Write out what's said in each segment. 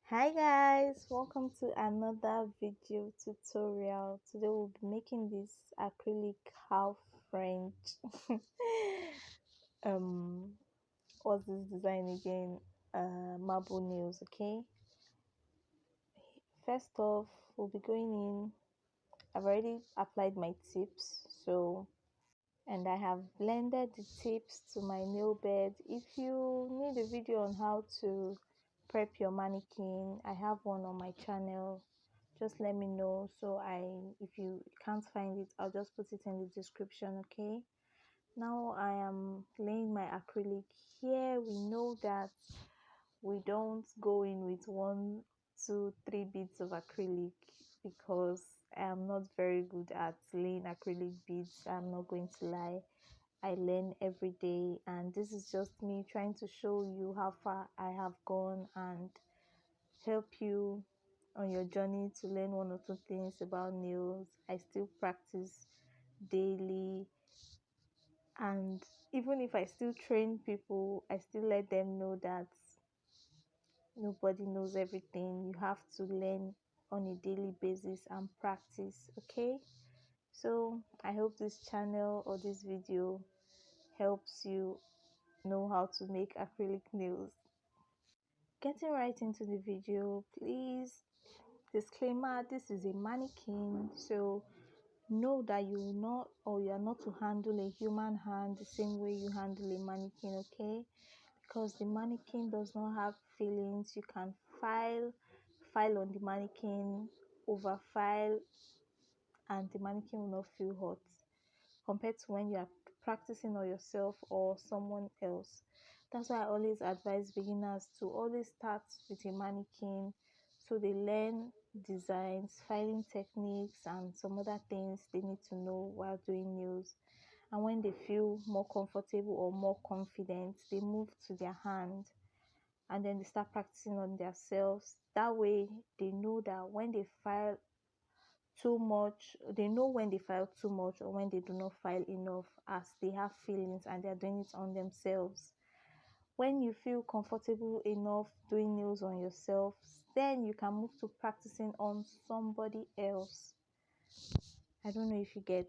Hi guys, welcome to another video tutorial. Today we'll be making this acrylic half French. um what's this design again? Marble nails. Okay, first off, we'll be going in. I've already applied my tips, and I have blended the tips to my nail bed. If you need a video on how to prep your mannequin, I have one on my channel. Just let me know. So if you can't find it, I'll just put it in the description. Okay, now I am laying my acrylic. Here we know that we don't go in with 1 2 3 beads of acrylic because I am not very good at laying acrylic beads. I'm not going to lie. I learn every day, and this is just me trying to show you how far I have gone and help you on your journey to learn 1 or 2 things about nails. I still practice daily, and even if I still train people, I still let them know that nobody knows everything. You have to learn on a daily basis and practice. Okay, so I hope this channel or this video helps you know how to make acrylic nails. Getting right into the video, please, disclaimer, this is a mannequin, so know that you are not to handle a human hand the same way you handle a mannequin. Okay, because the mannequin does not have feelings. You can file on the mannequin, over file, and the mannequin will not feel hot compared to when you are practicing on yourself or someone else. That's why I always advise beginners to always start with a mannequin so they learn designs, filing techniques, and some other things they need to know while doing nails. And when they feel more comfortable or more confident, they move to their hand and then they start practicing on themselves. That way, they know that when they file too much, they know when they file too much or when they do not file enough, as they have feelings and they are doing it on themselves. When you feel comfortable enough doing nails on yourself, then you can move to practicing on somebody else. I don't know if you get.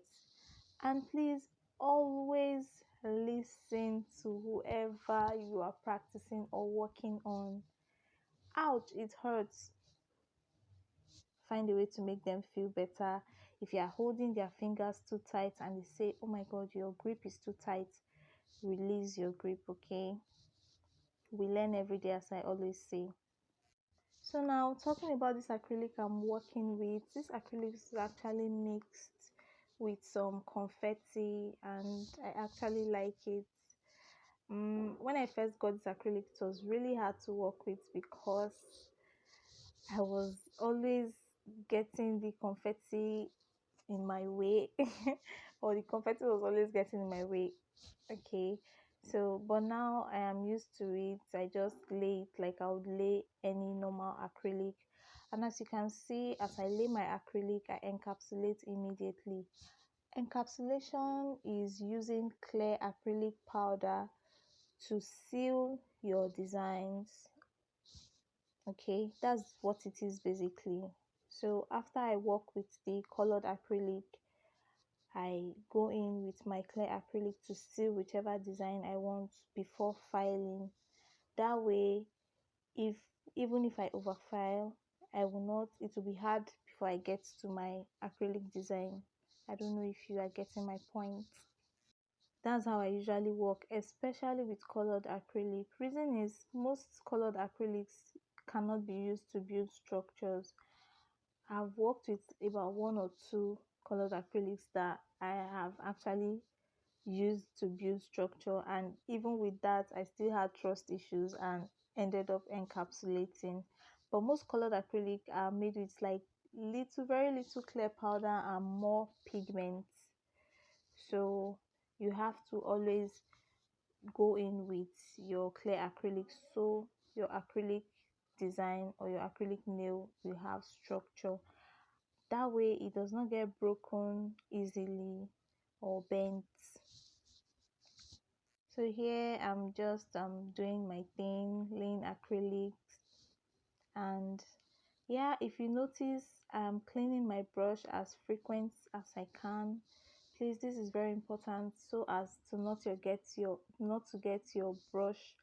And please always listen to whoever you are practicing or working on. Ouch, it hurts. Find a way to make them feel better. If you are holding their fingers too tight and they say, oh my god, your grip is too tight, release your grip. Okay, we learn every day, as I always say. So now, talking about this acrylic I'm working with, this acrylic is actually mixed with some confetti, and I actually like it. When I first got this acrylic, it was really hard to work with because I was always getting the confetti in my way, or the confetti was always getting in my way. Okay, so but now I am used to it. I just lay it like I would lay any normal acrylic, and as you can see, as I lay my acrylic, I encapsulate immediately. Encapsulation is using clear acrylic powder to seal your designs. Okay, that's what it is basically. So after I work with the colored acrylic, I go in with my clear acrylic to seal whichever design I want before filing. That way, if even if I overfile, I will not, it will be hard before I get to my acrylic design. I don't know if you are getting my point. That's how I usually work, especially with colored acrylic. Reason is most colored acrylics cannot be used to build structures. I've worked with about 1 or 2 colored acrylics that I have actually used to build structure, and even with that I still had trust issues and ended up encapsulating. But most colored acrylic are made with like very little clear powder and more pigments, so you have to always go in with your clear acrylic so your acrylic design or your acrylic nail will have structure. That way it does not get broken easily or bent. So here I'm just doing my thing, laying acrylics, And yeah, if you notice I'm cleaning my brush as frequent as I can, please, this is very important so as to not to get your brush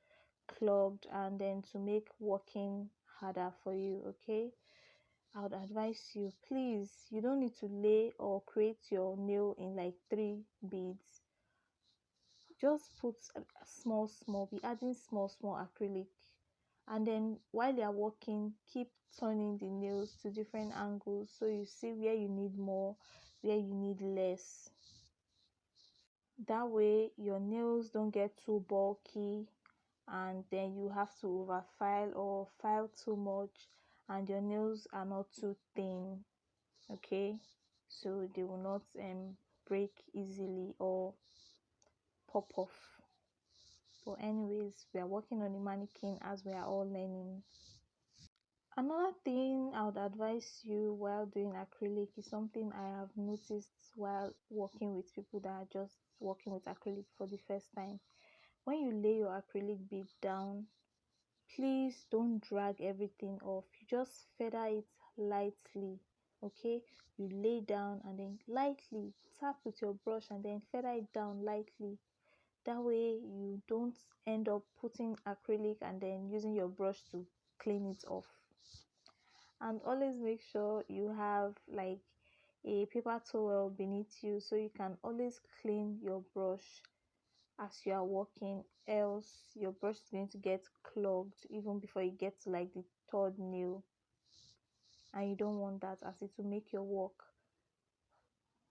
clogged and then to make working harder for you. Okay, I would advise you, please, you don't need to lay or create your nail in like 3 beads. Just put small, be adding small acrylic, and then while you're working, keep turning the nails to different angles so you see where you need more, where you need less. That way your nails don't get too bulky and then you have to over file or file too much and your nails are not too thin. Okay, so they will not break easily or pop off. But anyways, we are working on the mannequin as we are all learning. Another thing I would advise you while doing acrylic is something I have noticed while working with people that are just working with acrylic for the first time. When you lay your acrylic bead down, please don't drag everything off. You just feather it lightly. Okay, you lay down and then lightly tap with your brush and then feather it down lightly. That way you don't end up putting acrylic and then using your brush to clean it off. And always make sure you have like a paper towel beneath you so you can always clean your brush as you are working, else your brush is going to get clogged even before you get to like the third nail, and you don't want that as it will make your work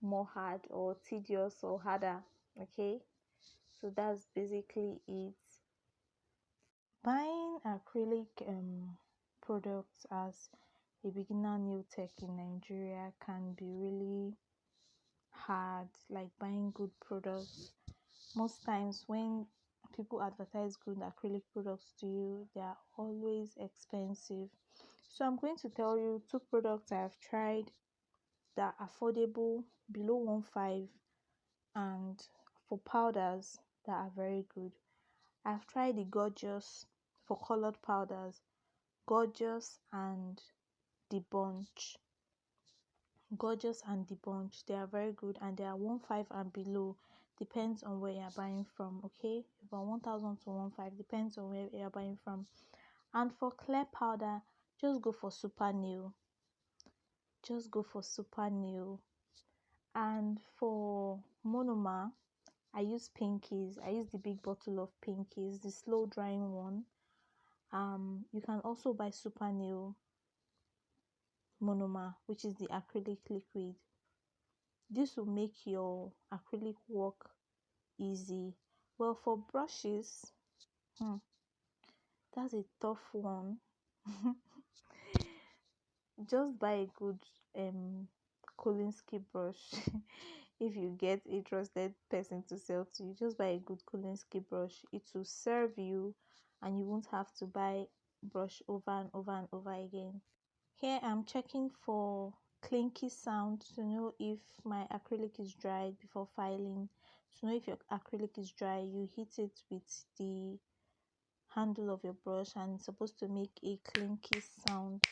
more hard or tedious or harder. Okay, so that's basically it. Buying acrylic products as a beginner nail tech in Nigeria can be really hard, like buying good products. Most times when people advertise good acrylic products to you, they are always expensive. So I'm going to tell you 2 products I have tried that are affordable, below 1.5, and for powders that are very good. I've tried the Gorgeous for colored powders, Gorgeous and the Bunch. Gorgeous and the Bunch, they are very good and they are 1.5 and below, depends on where you're buying from. Okay, about 1,000 to 1.5 depends on where you're buying from. And for clear powder, just go for Super Nail. And for monomer, I use Pinkies. I use the big bottle of Pinkies, the slow drying one. You can also buy Super Nail monomer, which is the acrylic liquid. This will make your acrylic work easy. Well, for brushes, that's a tough one. Just buy a good Kolinsky brush. If you get a trusted person to sell to you, just buy a good Kolinsky brush. It will serve you and you won't have to buy brush over and over again. Here I'm checking for clinky sound to know if my acrylic is dried before filing. To know if your acrylic is dry, you hit it with the handle of your brush and it's supposed to make a clinky sound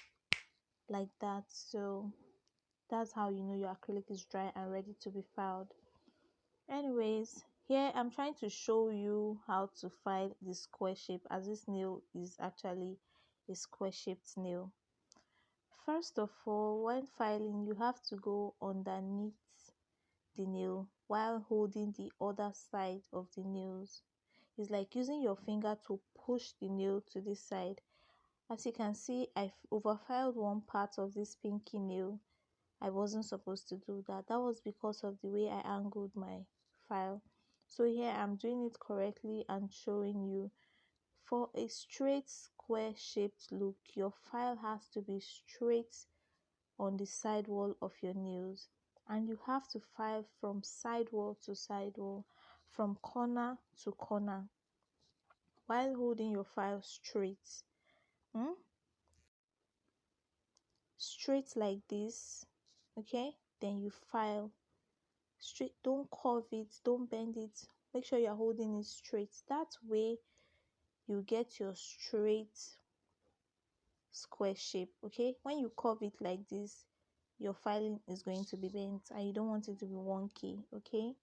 like that. So that's how you know your acrylic is dry and ready to be filed. Anyways, here I'm trying to show you how to file the square shape, as this nail is actually a square shaped nail. First of all, when filing, you have to go underneath the nail while holding the other side of the nails. It's like using your finger to push the nail to this side. As you can see, I've overfiled one part of this pinky nail. I wasn't supposed to do that. That was because of the way I angled my file. So here I'm doing it correctly and showing you. For a straight square shaped look, your file has to be straight on the side wall of your nails, and you have to file from side wall to side wall, from corner to corner, while holding your file straight. Straight like this. Okay, then you file straight. Don't curve it, don't bend it. Make sure you're holding it straight. That way you get your straight square shape. Okay, when you curve it like this, your filing is going to be bent and you don't want it to be wonky. Okay,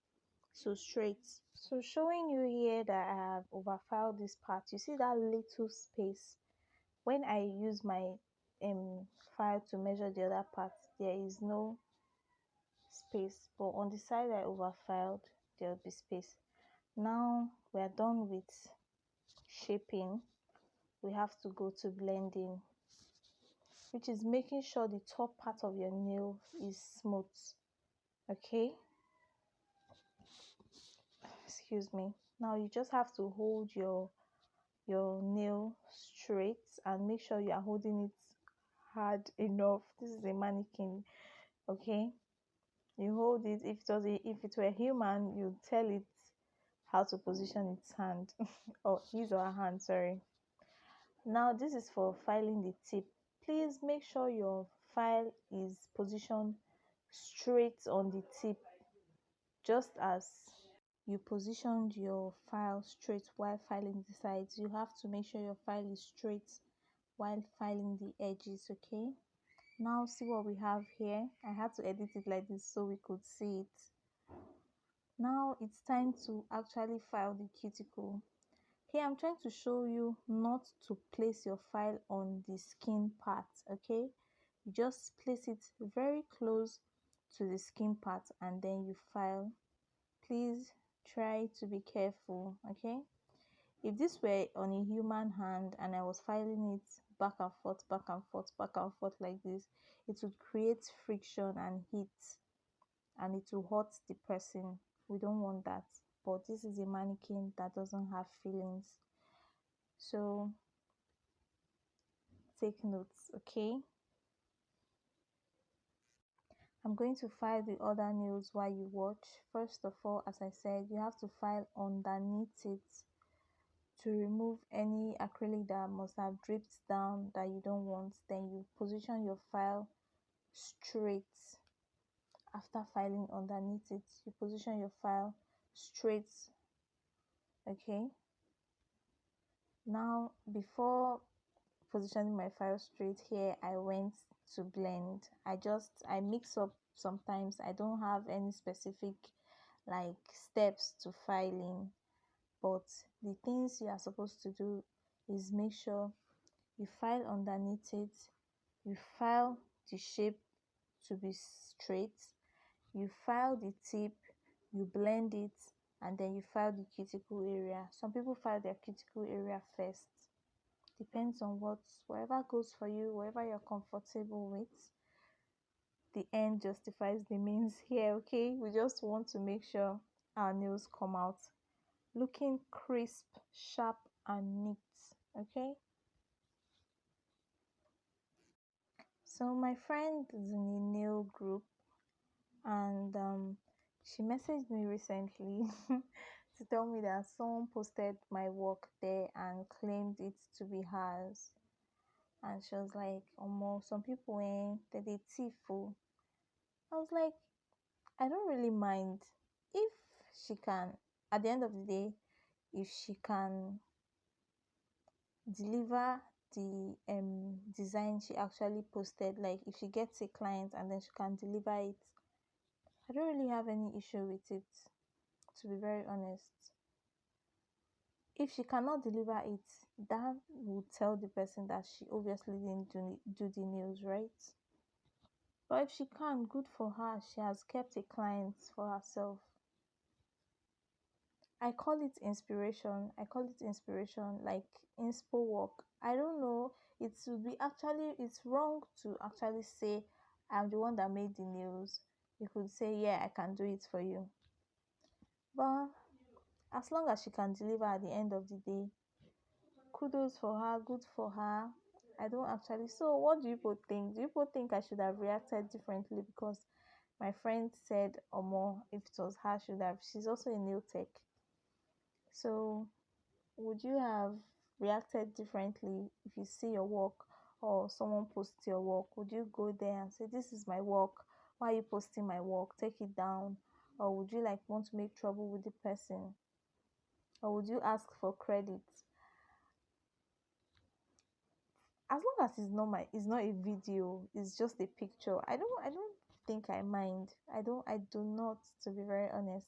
so straight. So showing you here that I have overfiled this part. You see that little space? When I use my file to measure the other part, there is no space, but on the side I overfiled, there will be space. Now we are done with shaping. We have to go to blending, which is making sure the top part of your nail is smooth. Okay, excuse me. Now you just have to hold your nail straight and make sure you are holding it hard enough. This is a mannequin. Okay, you hold it. If it were human, you tell it how to position its hand or his or her hand, sorry. Now this is for filing the tip. Please make sure your file is positioned straight on the tip, just as you positioned your file straight while filing the sides. You have to make sure your file is straight while filing the edges. Okay, now see what we have here. I had to edit it like this so we could see it. Now it's time to actually file the cuticle. Here I'm trying to show you not to place your file on the skin part. Okay, you just place it very close to the skin part and then you file. Please try to be careful. Okay, if this were on a human hand and I was filing it back and forth, back and forth, back and forth like this, it would create friction and heat and it will hurt the person. We don't want that. But this is a mannequin that doesn't have feelings, so take notes. Okay, I'm going to file the other nails while you watch. First of all, as I said, you have to file underneath it to remove any acrylic that must have dripped down that you don't want. Then you position your file straight. After filing underneath it, you position your file straight. Okay, now before positioning my file straight, here I went to blend. I mix up. Sometimes I don't have any specific like steps to filing, but the things you are supposed to do is make sure you file underneath it, you file the shape to be straight, you file the tip, you blend it, and then you file the cuticle area. Some people file their cuticle area first. Depends on whatever goes for you, whatever you're comfortable with. The end justifies the means here. Okay, we just want to make sure our nails come out looking crisp, sharp, and neat. Okay, so my friend is in a nail group and she messaged me recently to tell me that someone posted my work there and claimed it to be hers. And she was like, some people they thief. I was like, I don't really mind if she can, at the end of the day, if she can deliver the design she actually posted, like if she gets a client and then she can deliver it, I don't really have any issue with it, to be very honest. If she cannot deliver it, that will tell the person that she obviously didn't do the nails right. But if she can, good for her. She has kept a client for herself. I call it inspiration. Like inspo work. I don't know. It's wrong to actually say I'm the one that made the nails. You could say, yeah, I can do it for you. But as long as she can deliver at the end of the day, kudos for her, good for her. I don't actually. So, what do you both think? Do you both think I should have reacted differently? Because my friend said, Omo, if it was her, she's also a nail tech. So, would you have reacted differently if you see your work or someone posts your work? Would you go there and say, this is my work, why are you posting my work, take it down? Or would you like want to make trouble with the person? Or would you ask for credit? as long as it's not a video, it's just a picture. I don't think I mind. I do not, to be very honest.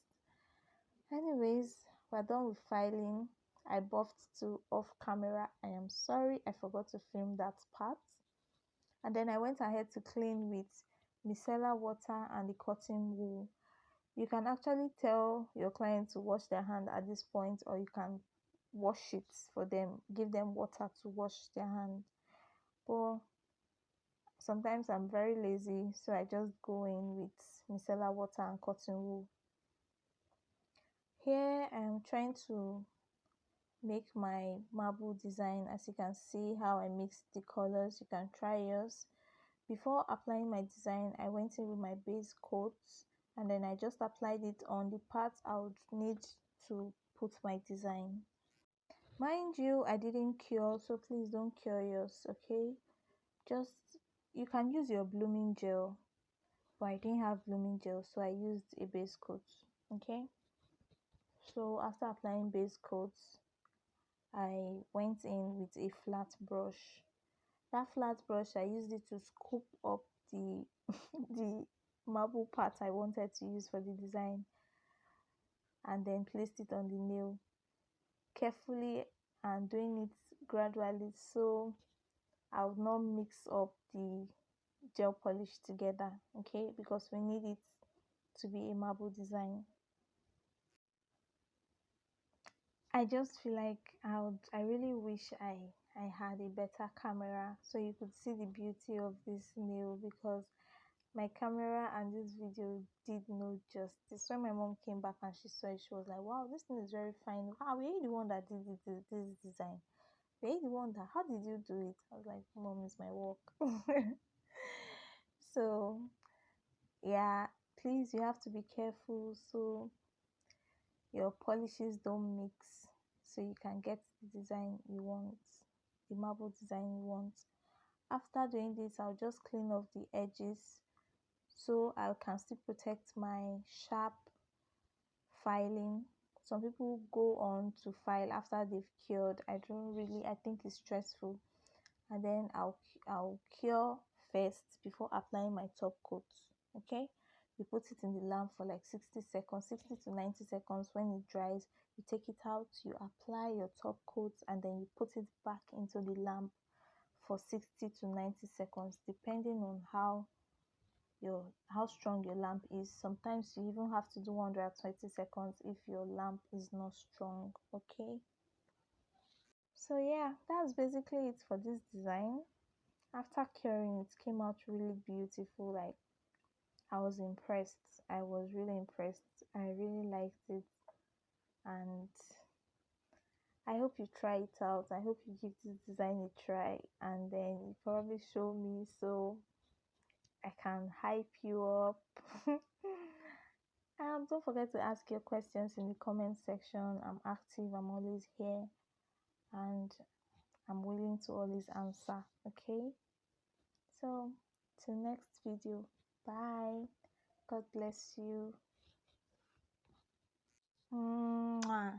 Anyways, we're done with filing. I buffed to off camera. I am sorry I forgot to film that part. And then I went ahead to clean with micellar water and the cotton wool. You can actually tell your client to wash their hand at this point, or you can wash it for them, give them water to wash their hand. But sometimes I'm very lazy, so I just go in with micellar water and cotton wool. Here I am trying to make my marble design. As you can see how I mixed the colors, you can try yours. Before applying my design, I went in with my base coat, and then I just applied it on the parts I would need to put my design. Mind you, I didn't cure, so please don't cure yours, okay? Just, you can use your blooming gel, but I didn't have blooming gel, so I used a base coat, okay? So after applying base coats, I went in with a flat brush. That flat brush, I used it to scoop up the the marble part I wanted to use for the design, and then placed it on the nail carefully and doing it gradually, so I would not mix up the gel polish together, okay, because we need it to be a marble design. I just feel like I really wish I had a better camera so you could see the beauty of this nail, because my camera and this video did no justice. When my mom came back and she saw it, she was like, wow, this thing is very fine. Wow, were you the one that did this design? Were you the one that, how did you do it? I was like, mom, it's my work. So yeah, please, you have to be careful so your polishes don't mix, so you can get the design you want, the marble design you want. After doing this, I'll just clean off the edges so I can still protect my sharp filing. Some people go on to file after they've cured. I think it's stressful. And then I'll cure first before applying my top coat, okay? You put it in the lamp for like 60 seconds, 60 to 90 seconds. When it dries, you take it out, you apply your top coat, and then you put it back into the lamp for 60 to 90 seconds, depending on how strong your lamp is. Sometimes you even have to do 120 seconds if your lamp is not strong, okay? So yeah, that's basically it for this design. After curing, it came out really beautiful. Like, I was impressed. I was really impressed. I really liked it, and I hope you try it out. I hope you give this design a try, and then you probably show me so I can hype you up. Don't forget to ask your questions in the comment section. I'm active, I'm always here, and I'm willing to always answer, okay? So, till next video. Bye. God bless you. Mwah.